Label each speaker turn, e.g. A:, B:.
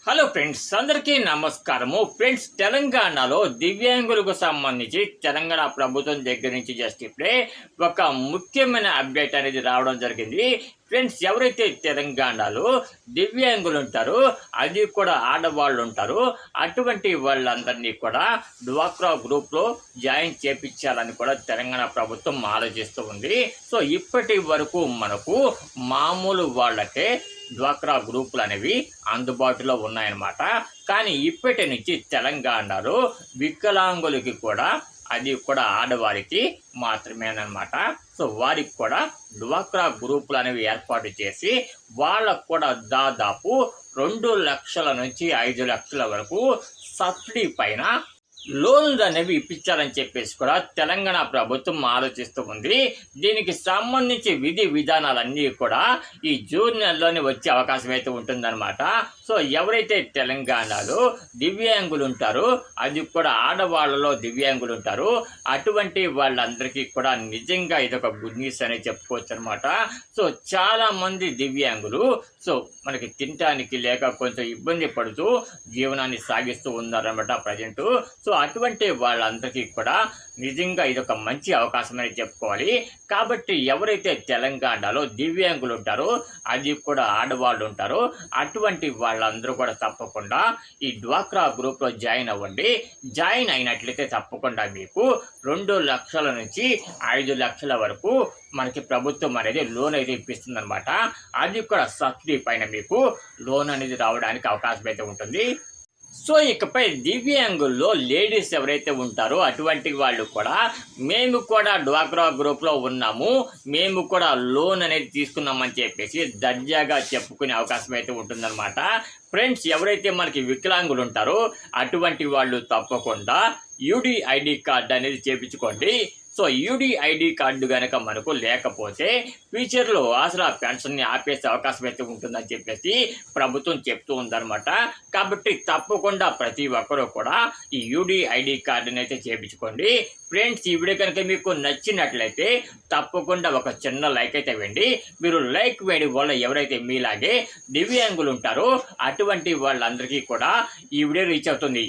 A: Hello friends, అందరికీ నమస్కారము. Friends, తెలంగాణలో దివ్యాంగులకు సంబంధించి తెలంగాణ ప్రభుత్వం దగ్గర నుంచి జస్ట్ ఇప్పుడే ఒక ముఖ్యమైన అప్డేట్ అనేది రావడం జరిగింది. ఫ్రెండ్స్, ఎవరైతే తెలంగాణలో దివ్యాంగులు ఉంటారో, అది కూడా ఆడవాళ్ళు ఉంటారు, అటువంటి వాళ్ళందరినీ కూడా డ్వాక్రా గ్రూప్లో జాయిన్ చేపించాలని కూడా తెలంగాణ ప్రభుత్వం ఆలోచిస్తూ ఉంది. సో ఇప్పటి వరకు మనకు మామూలు వాళ్ళకే డ్వాక్రా గ్రూపులు అనేవి అందుబాటులో ఉన్నాయన్నమాట. కానీ ఇప్పటి నుంచి తెలంగాణలో వికలాంగులకి కూడా, అది కూడా ఆడవారికి మాత్రమేనమాట. సో వారికి కూడా డ్వాక్రా గ్రూపులు అనేవి ఏర్పాటు చేసి వాళ్ళకు కూడా దాదాపు 2 లక్షల నుంచి 5 లక్షల వరకు సబ్సిడీ పైన లోన్లు అనేవి ఇప్పించాలని చెప్పేసి కూడా తెలంగాణ ప్రభుత్వం ఆలోచిస్తూ ఉంది. దీనికి సంబంధించి విధి విధానాలన్నీ కూడా ఈ జూన్ నెలలోనే వచ్చే అవకాశం అయితే ఉంటుందన్నమాట. సో ఎవరైతే తెలంగాణలో దివ్యాంగులు ఉంటారో, అది కూడా ఆడవాళ్ళలో దివ్యాంగులు ఉంటారు, అటువంటి వాళ్ళందరికీ కూడా నిజంగా ఇదొక గుడ్ న్యూస్ అనేది చెప్పుకోవచ్చు అనమాట. సో చాలామంది దివ్యాంగులు సో మనకి తినటానికి లేక కొంచెం ఇబ్బంది పడుతూ జీవనాన్ని సాగిస్తూ ఉన్నారనమాట ప్రజెంటు. సో అటువంటి వాళ్ళందరికీ కూడా నిజంగా ఇదొక మంచి అవకాశం అని చెప్పుకోవాలి. కాబట్టి ఎవరైతే తెలంగాణలో దివ్యాంగులు ఉంటారో, అది కూడా ఆడవాళ్ళు ఉంటారో, అటువంటి వాళ్ళందరూ కూడా తప్పకుండా ఈ డ్వాక్రా గ్రూప్లో జాయిన్ అవ్వండి. జాయిన్ అయినట్లయితే తప్పకుండా మీకు 2 లక్షల నుంచి 5 లక్షల వరకు మనకి ప్రభుత్వం అనేది లోన్ అయితే ఇప్పిస్తుంది అనమాట. అది కూడా సబ్సిడీ పైన మీకు లోన్ అనేది రావడానికి అవకాశం అయితే ఉంటుంది. సో ఇకపై దివ్యాంగుల్లో లేడీస్ ఎవరైతే ఉంటారో అటువంటి వాళ్ళు కూడా మేము కూడా డ్వాక్రా గ్రూప్లో ఉన్నాము, మేము కూడా లోన్ అనేది తీసుకున్నామని చెప్పేసి దర్జాగా చెప్పుకునే అవకాశం అయితే ఉంటుందన్నమాట. ఫ్రెండ్స్, ఎవరైతే మనకి వికలాంగులు ఉంటారో అటువంటి వాళ్ళు తప్పకుండా యూడిఐడి కార్డు అనేది చేయించుకోండి. సో యూడిఐడి కార్డు కనుక మనకు లేకపోతే ఫ్యూచర్లో ఆసరా పెన్షన్ని ఆపేసే అవకాశం అయితే ఉంటుందని చెప్పేసి ప్రభుత్వం చెప్తూ ఉందన్నమాట. కాబట్టి తప్పకుండా ప్రతి ఒక్కరూ కూడా ఈ యూడిఐడి కార్డుని అయితే చేయించుకోండి. ఫ్రెండ్స్, ఈ వీడియో కనుక మీకు నచ్చినట్లయితే తప్పకుండా ఒక చిన్న లైక్ అయితే ఇవ్వండి. మీరు లైక్ వేయడం వల్ల ఎవరైతే మీలాగే దివ్యాంగులు ఉంటారో అటువంటి వాళ్ళందరికీ కూడా ఈ వీడియో రీచ్ అవుతుంది.